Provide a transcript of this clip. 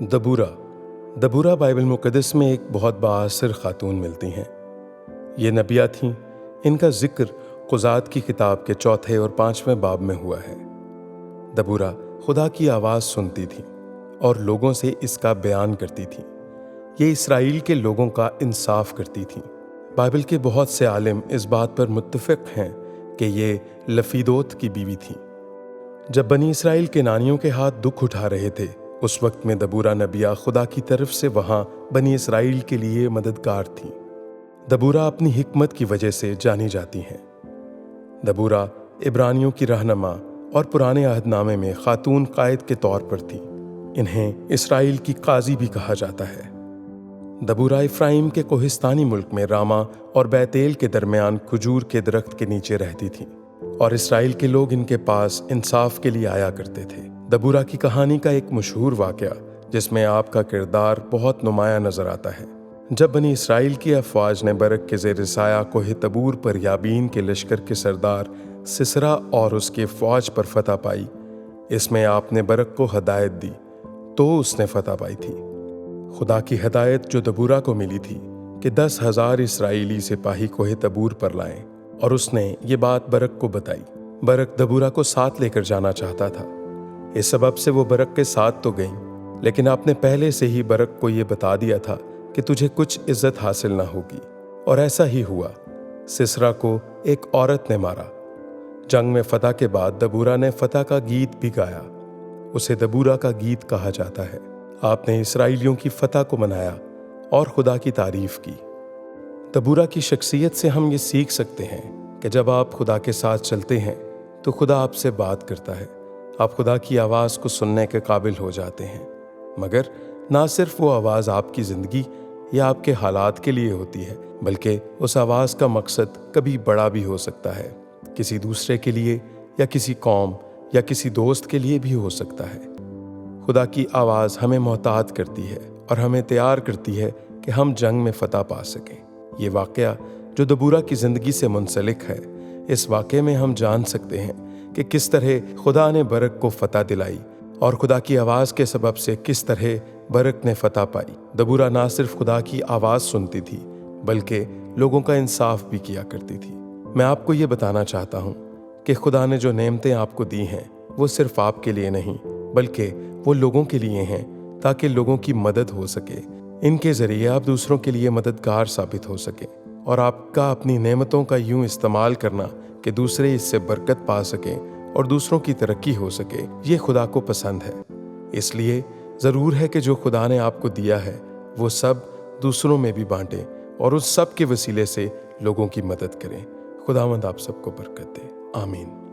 दबूरा दबूरा Bible मुक़द्दस में एक बहुत बाअसर ख़ातून मिलती हैं। ये नबिया थीं। इनका ज़िक्र क़ुज़ात की किताब के 4 और 5वें बाब में हुआ है। दबूरा खुदा की आवाज़ सुनती थीं और लोगों से इसका बयान करती थीं। ये इसराइल के लोगों का इंसाफ करती थीं। बाइबल के बहुत से आलिम इस बात पर मुत्तफ़िक़ हैं कि ये लफीदोत की बीवी थीं। जब बनी इसराइल के नानियों के हाथ दुख उठा रहे थे, उस वक्त में दबूरा नबिया खुदा की तरफ से वहाँ बनी इसराइल के लिए मददगार थीं। दबूरा अपनी हिकमत की वजह से जानी जाती हैं। दबूरा इब्रानियों की रहनुमा और पुराने अहदनामे में खातून कायद के तौर पर थी। इन्हें इसराइल की काजी भी कहा जाता है। दबूरा इफ्राइम के कोहिस्तानी मुल्क में रामा और बैतेल के दरमियान खजूर के दरख्त के नीचे रहती थीं और इसराइल के लोग इनके पास इंसाफ के लिए आया करते थे। दबूरा की कहानी का एक मशहूर वाक़या जिसमें आपका किरदार बहुत नुमायां नजर आता है। जब बनी इसराइल की अफवाज ने बरक के ज़ेर साया कोहे तबूर पर याबीन के लश्कर के सरदार सिसरा और उसके फ़ौज पर फतह पाई, इसमें आपने बरक को हदायत दी तो उसने फतह पाई थी। खुदा की हदायत जो दबूरा को मिली थी कि 10,000 इसराइली सिपाही कोहे तबूर पर लाएं, और उसने ये बात बरक को बताई। बरक दबूरा को साथ लेकर जाना चाहता था। इस सबब से वो बरक के साथ तो गई, लेकिन आपने पहले से ही बरक को ये बता दिया था कि तुझे कुछ इज्जत हासिल ना होगी, और ऐसा ही हुआ। सिसरा को एक औरत ने मारा। जंग में फतह के बाद दबूरा ने फतह का गीत भी गाया। उसे दबूरा का गीत कहा जाता है। आपने इसराइलियों की फतह को मनाया और खुदा की तारीफ की। दबूरा की शख्सियत से हम ये सीख सकते हैं कि जब आप खुदा के साथ चलते हैं तो खुदा आपसे बात करता है। आप खुदा की आवाज़ को सुनने के काबिल हो जाते हैं। मगर ना सिर्फ वो आवाज़ आपकी ज़िंदगी या आपके हालात के लिए होती है, बल्कि उस आवाज़ का मकसद कभी बड़ा भी हो सकता है। किसी दूसरे के लिए या किसी कौम या किसी दोस्त के लिए भी हो सकता है। खुदा की आवाज़ हमें मोहतात करती है और हमें तैयार करती है कि हम जंग में फतह पा सकें। ये वाक़या जो दबूरा की ज़िंदगी से मुंसलिक है, इस वाक़े में हम जान सकते हैं कि किस तरह खुदा ने बरक को फतह दिलाई और खुदा की आवाज़ के सबब से किस तरह बरक ने फतह पाई। दबूरा ना सिर्फ खुदा की आवाज़ सुनती थी, बल्कि लोगों का इंसाफ भी किया करती थी। मैं आपको ये बताना चाहता हूँ कि खुदा ने जो नेमतें आपको दी हैं, वो सिर्फ आपके लिए नहीं, बल्कि वो लोगों के लिए हैं, ताकि लोगों की मदद हो सके। इनके ज़रिए आप दूसरों के लिए मददगार साबित हो सके, और आपका अपनी नेमतों का यूं इस्तेमाल करना कि दूसरे इससे बरकत पा सकें और दूसरों की तरक्की हो सके, ये खुदा को पसंद है। इसलिए ज़रूर है कि जो खुदा ने आपको दिया है वो सब दूसरों में भी बांटें और उस सब के वसीले से लोगों की मदद करें। खुदावंद आप सबको बरकत दे। आमीन।